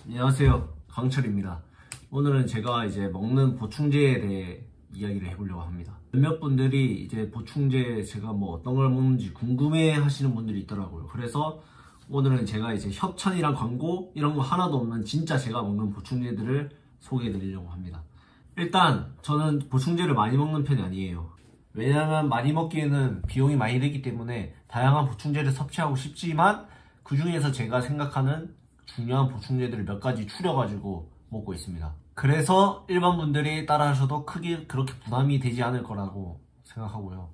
안녕하세요, 강철입니다. 오늘은 제가 이제 먹는 보충제에 대해 이야기를 해보려고 합니다. 몇몇 분들이 이제 보충제 제가 뭐 어떤 걸 먹는지 궁금해 하시는 분들이 있더라고요. 그래서 오늘은 제가 이제 협찬이랑 광고 이런 거 하나도 없는 진짜 제가 먹는 보충제들을 소개해 드리려고 합니다. 일단 저는 보충제를 많이 먹는 편이 아니에요. 왜냐하면 많이 먹기에는 비용이 많이 들기 때문에 다양한 보충제를 섭취하고 싶지만 그 중에서 제가 생각하는 중요한 보충제들을 몇 가지 추려가지고 먹고 있습니다. 그래서 일반 분들이 따라 하셔도 크게 그렇게 부담이 되지 않을 거라고 생각하고요.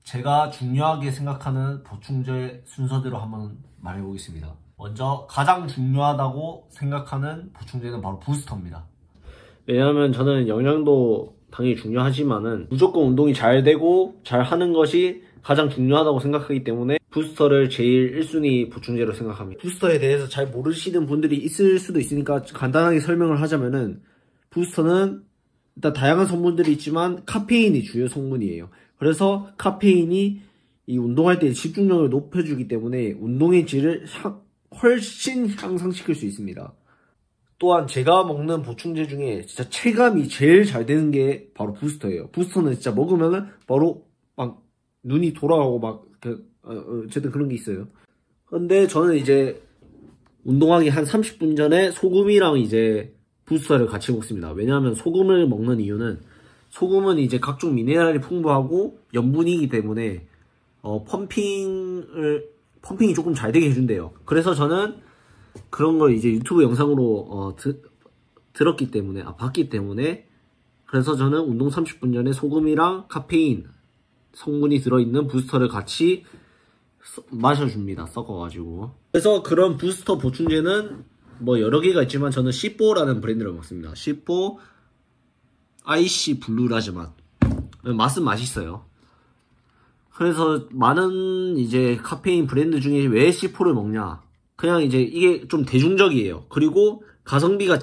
제가 중요하게 생각하는 보충제 순서대로 한번 말해보겠습니다. 먼저 가장 중요하다고 생각하는 보충제는 바로 부스터입니다. 왜냐하면 저는 영양도 당연히 중요하지만은 무조건 운동이 잘 되고 잘 하는 것이 가장 중요하다고 생각하기 때문에 부스터를 제일 1순위 보충제로 생각합니다. 부스터에 대해서 잘 모르시는 분들이 있을 수도 있으니까 간단하게 설명을 하자면은, 부스터는 일단 다양한 성분들이 있지만 카페인이 주요 성분이에요. 그래서 카페인이 이 운동할 때 집중력을 높여주기 때문에 운동의 질을 훨씬 향상시킬 수 있습니다. 또한 제가 먹는 보충제 중에 진짜 체감이 제일 잘 되는 게 바로 부스터예요. 부스터는 진짜 먹으면은 바로 막 눈이 돌아가고 막 어쨌든 그런 게 있어요. 근데 저는 이제 운동하기 한 30분 전에 소금이랑 이제 부스터를 같이 먹습니다. 왜냐하면 소금을 먹는 이유는, 소금은 이제 각종 미네랄이 풍부하고 염분이기 때문에 펌핑이 조금 잘 되게 해준대요. 그래서 저는 그런 걸 이제 유튜브 영상으로 들었기 때문에, 봤기 때문에, 그래서 저는 운동 30분 전에 소금이랑 카페인 성분이 들어있는 부스터를 같이 마셔줍니다. 섞어가지고. 그래서 그런 부스터 보충제는 뭐 여러 개가 있지만 저는 C4라는 브랜드를 먹습니다. C4 IC 블루라즈 맛은 맛있어요. 그래서 많은 이제 카페인 브랜드 중에 왜 C4를 먹냐, 그냥 이제 이게 좀 대중적이에요. 그리고 가성비가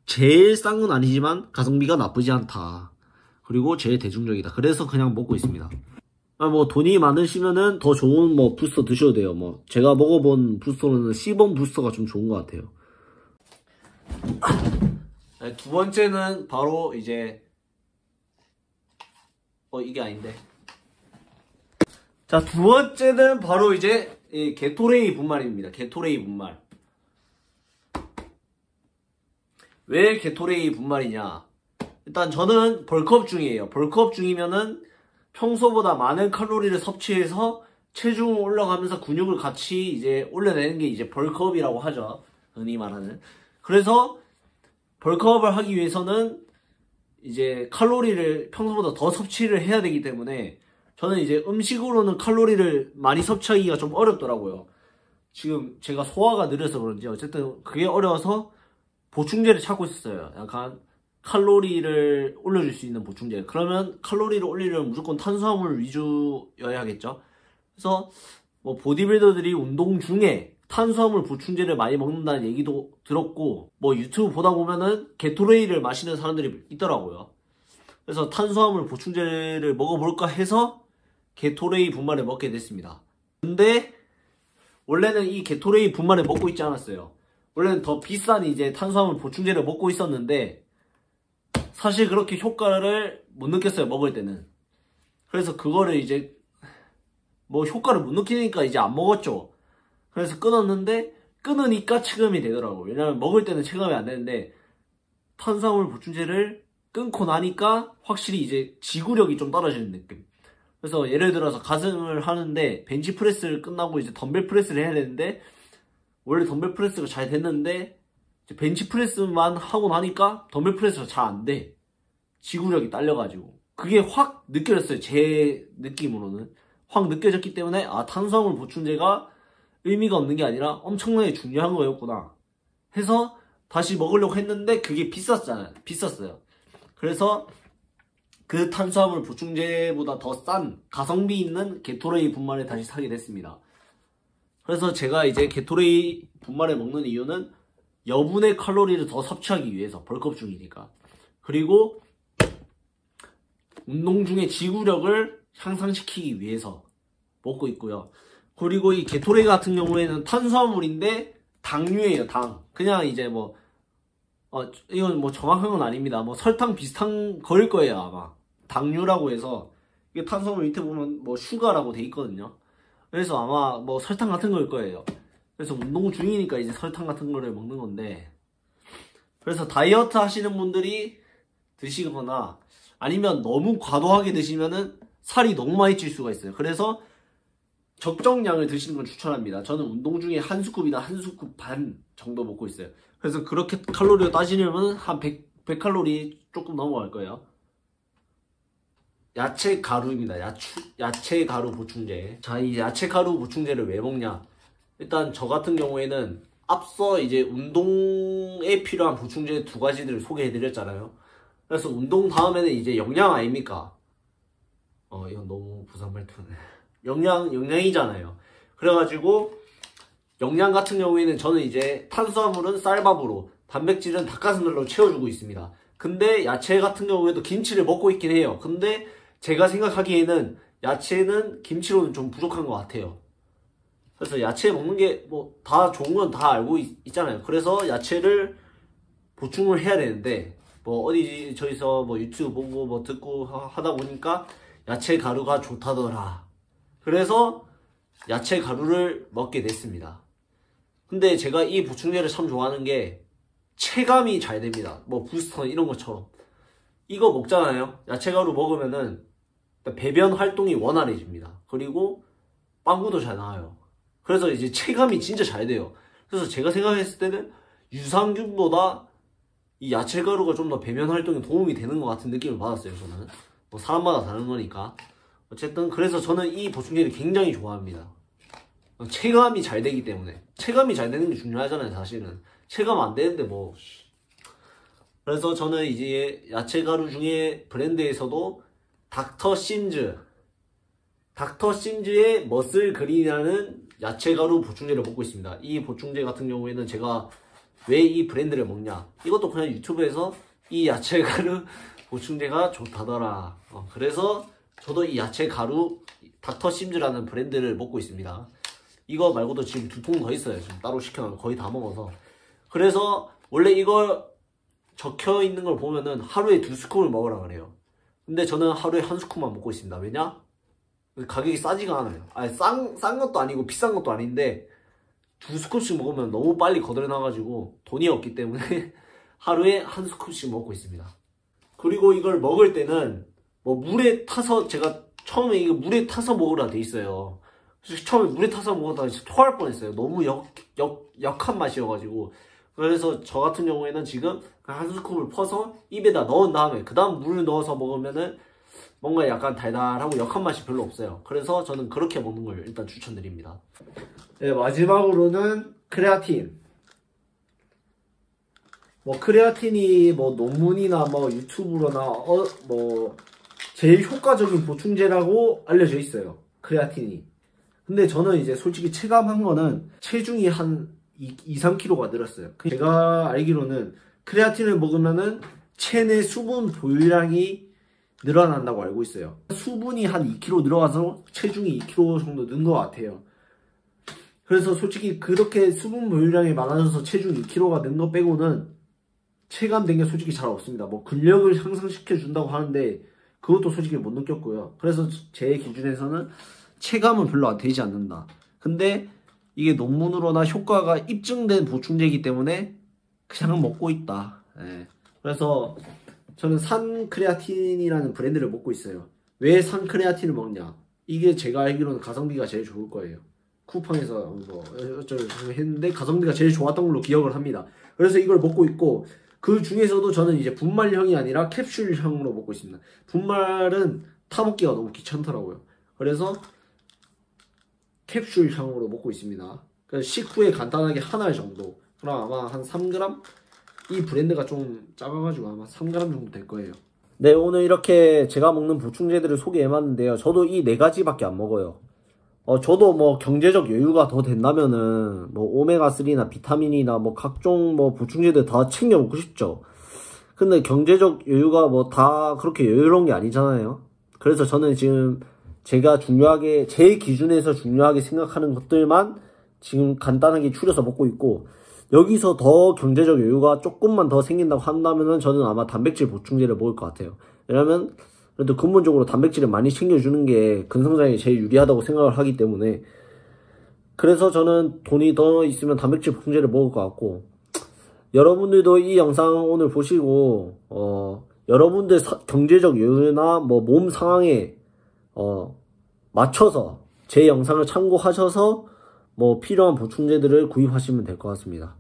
제일 싼 건 아니지만 가성비가 나쁘지 않다. 그리고 제일 대중적이다. 그래서 그냥 먹고 있습니다. 뭐 돈이 많으시면은 더 좋은 뭐 부스터 드셔도 돼요. 뭐 제가 먹어본 부스터는 시범 부스터가 좀 좋은 것 같아요. 두 번째는 바로 이제 이게 아닌데. 자, 두 번째는 바로 이제 이 게토레이 분말입니다. 게토레이 분말. 왜 게토레이 분말이냐? 일단 저는 벌크업 중이에요. 벌크업 중이면은 평소보다 많은 칼로리를 섭취해서 체중을 올라가면서 근육을 같이 이제 올려내는 게 이제 벌크업이라고 하죠. 흔히 말하는. 그래서 벌크업을 하기 위해서는 이제 칼로리를 평소보다 더 섭취를 해야 되기 때문에 저는 이제 음식으로는 칼로리를 많이 섭취하기가 좀 어렵더라고요. 지금 제가 소화가 느려서 그런지 어쨌든 그게 어려워서 보충제를 찾고 있었어요. 약간 칼로리를 올려줄 수 있는 보충제. 그러면 칼로리를 올리려면 무조건 탄수화물 위주여야겠죠. 그래서 뭐 보디빌더들이 운동 중에 탄수화물 보충제를 많이 먹는다는 얘기도 들었고, 뭐 유튜브 보다 보면은 게토레이를 마시는 사람들이 있더라고요. 그래서 탄수화물 보충제를 먹어볼까 해서 게토레이 분말을 먹게 됐습니다. 근데 원래는 이 게토레이 분말을 먹고 있지 않았어요. 원래는 더 비싼 이제 탄수화물 보충제를 먹고 있었는데 사실 그렇게 효과를 못 느꼈어요, 먹을 때는. 그래서 그거를 이제 뭐 효과를 못 느끼니까 이제 안 먹었죠. 그래서 끊었는데 끊으니까 체감이 되더라고요. 왜냐면 먹을 때는 체감이 안 되는데 탄수화물 보충제를 끊고 나니까 확실히 이제 지구력이 좀 떨어지는 느낌. 그래서 예를 들어서 가슴을 하는데 벤치프레스를 끝나고 이제 덤벨 프레스를 해야 되는데, 원래 덤벨 프레스가 잘 됐는데 벤치프레스만 하고 나니까 덤벨 프레스가 잘 안 돼. 지구력이 딸려가지고. 그게 확 느껴졌어요. 제 느낌으로는. 확 느껴졌기 때문에 탄수화물 보충제가 의미가 없는 게 아니라 엄청나게 중요한 거였구나 해서 다시 먹으려고 했는데 그게 비쌌어요. 그래서 그 탄수화물 보충제보다 더 싼 가성비 있는 게토레이 분말을 다시 사게 됐습니다. 그래서 제가 이제 게토레이 분말을 먹는 이유는 여분의 칼로리를 더 섭취하기 위해서, 벌크업 중이니까. 그리고 운동 중에 지구력을 향상시키기 위해서 먹고 있고요. 그리고 이 게토레이 같은 경우에는 탄수화물인데 당류예요, 당. 그냥 이제 뭐, 이건 뭐 정확한 건 아닙니다. 뭐 설탕 비슷한 거일 거예요, 아마. 당류라고 해서, 이게 탄수화물 밑에 보면 뭐 슈가라고 돼 있거든요. 그래서 아마 뭐 설탕 같은 거일 거예요. 그래서 운동 중이니까 이제 설탕 같은 거를 먹는 건데, 그래서 다이어트 하시는 분들이 드시거나, 아니면 너무 과도하게 드시면은 살이 너무 많이 찔 수가 있어요. 그래서 적정량을 드시는 걸 추천합니다. 저는 운동 중에 한 스쿱이나 한 스쿱 반 정도 먹고 있어요. 그래서 그렇게 칼로리를 따지려면 한 100칼로리 조금 넘어갈 거예요. 야채 가루입니다. 야채 가루 보충제. 자, 이 야채 가루 보충제를 왜 먹냐? 일단 저 같은 경우에는 앞서 이제 운동에 필요한 보충제 2가지들을 소개해 드렸잖아요. 그래서 운동 다음에는 이제 영양 아닙니까? 이건 너무 부산 말투네. 영양이잖아요. 그래가지고 영양 같은 경우에는 저는 이제 탄수화물은 쌀밥으로, 단백질은 닭가슴살로 채워주고 있습니다. 근데 야채 같은 경우에도 김치를 먹고 있긴 해요. 근데 제가 생각하기에는 야채는 김치로는 좀 부족한 것 같아요. 그래서 야채 먹는 게 뭐 다 좋은 건 다 알고 있잖아요. 그래서 야채를 보충을 해야 되는데, 뭐 어디 저기서 뭐 유튜브 보고 뭐 듣고 하다 보니까 야채 가루가 좋다더라. 그래서 야채 가루를 먹게 됐습니다. 근데 제가 이 보충제를 참 좋아하는 게 체감이 잘 됩니다. 뭐 부스터 이런 것처럼. 이거 먹잖아요. 야채 가루 먹으면은 배변 활동이 원활해집니다. 그리고 빵구도 잘 나와요. 그래서 이제 체감이 진짜 잘 돼요. 그래서 제가 생각했을 때는 유산균보다 이 야채 가루가 좀 더 배변 활동에 도움이 되는 것 같은 느낌을 받았어요. 저는 뭐 사람마다 다른 거니까. 어쨌든 그래서 저는 이 보충제를 굉장히 좋아합니다. 체감이 잘 되기 때문에. 체감이 잘 되는 게 중요하잖아요, 사실은. 체감 안 되는데 뭐. 그래서 저는 이제 야채 가루 중에 브랜드에서도 닥터 심즈의 머슬 그린이라는 야채 가루 보충제를 먹고 있습니다. 이 보충제 같은 경우에는 제가 왜 이 브랜드를 먹냐? 이것도 그냥 유튜브에서 이 야채 가루 보충제가 좋다더라. 그래서 저도 이 야채 가루 닥터 심즈라는 브랜드를 먹고 있습니다. 이거 말고도 지금 2통 더 있어요. 지금 따로 시켜놓으면 거의 다 먹어서. 그래서 원래 이거 적혀 있는 걸 보면은 하루에 2스쿱을 먹으라 그래요. 근데 저는 하루에 1스쿱만 먹고 있습니다. 왜냐? 가격이 싸지가 않아요. 아니, 싼 것도 아니고 비싼 것도 아닌데 2스쿱씩 먹으면 너무 빨리 거덜나가지고 돈이 없기 때문에 하루에 1스쿱씩 먹고 있습니다. 그리고 이걸 먹을 때는 뭐 물에 타서, 제가 처음에 이거 물에 타서 먹으라 돼 있어요. 그래서 처음에 물에 타서 먹었다가 진짜 토할 뻔했어요. 너무 역한 맛이어가지고. 그래서 저 같은 경우에는 지금 1스쿱을 퍼서 입에다 넣은 다음에 그 다음 물을 넣어서 먹으면은 뭔가 약간 달달하고 역한 맛이 별로 없어요. 그래서 저는 그렇게 먹는 걸 일단 추천드립니다. 네, 마지막으로는 크레아틴. 뭐 크레아틴이 뭐 논문이나 뭐 유튜브로나 뭐 제일 효과적인 보충제라고 알려져 있어요. 크레아틴이. 근데 저는 이제 솔직히 체감한 거는 체중이 한 2-3kg가 늘었어요. 제가 알기로는 크레아틴을 먹으면은 체내 수분 보유량이 늘어난다고 알고 있어요. 수분이 한 2kg 늘어가서 체중이 2kg 정도 는 것 같아요. 그래서 솔직히 그렇게 수분 보유량이 많아져서 체중 2kg가 는 거 빼고는 체감된 게 솔직히 잘 없습니다. 뭐 근력을 향상시켜 준다고 하는데 그것도 솔직히 못 느꼈고요. 그래서 제 기준에서는 체감은 별로 되지 않는다. 근데 이게 논문으로나 효과가 입증된 보충제이기 때문에 그냥 먹고 있다. 네. 그래서 저는 산크레아틴이라는 브랜드를 먹고 있어요. 왜 산크레아틴을 먹냐? 이게 제가 알기로는 가성비가 제일 좋을 거예요. 쿠팡에서 뭐 어쩌고 했는데 가성비가 제일 좋았던 걸로 기억을 합니다. 그래서 이걸 먹고 있고, 그 중에서도 저는 이제 분말형이 아니라 캡슐형으로 먹고 있습니다. 분말은 타먹기가 너무 귀찮더라고요. 그래서 캡슐형으로 먹고 있습니다. 그래서 식후에 간단하게 한 알 정도. 그럼 아마 한 3g? 이 브랜드가 좀 작아가지고 아마 3g 정도 될 거예요. 네, 오늘 이렇게 제가 먹는 보충제들을 소개해봤는데요. 저도 이 4가지밖에 안 먹어요. 저도 뭐 경제적 여유가 더 된다면은 뭐 오메가3나 비타민이나 뭐 각종 뭐 보충제들 다 챙겨 먹고 싶죠. 근데 경제적 여유가 뭐 다 그렇게 여유로운 게 아니잖아요. 그래서 저는 지금 제가 중요하게, 제 기준에서 중요하게 생각하는 것들만 지금 간단하게 추려서 먹고 있고, 여기서 더 경제적 여유가 조금만 더 생긴다고 한다면은 저는 아마 단백질 보충제를 먹을 것 같아요. 왜냐면 그래도 근본적으로 단백질을 많이 챙겨주는 게 근성장에 제일 유리하다고 생각을 하기 때문에, 그래서 저는 돈이 더 있으면 단백질 보충제를 먹을 것 같고, 여러분들도 이 영상 오늘 보시고 여러분들 경제적 여유나 뭐 몸 상황에 맞춰서 제 영상을 참고하셔서 뭐 필요한 보충제들을 구입하시면 될 것 같습니다.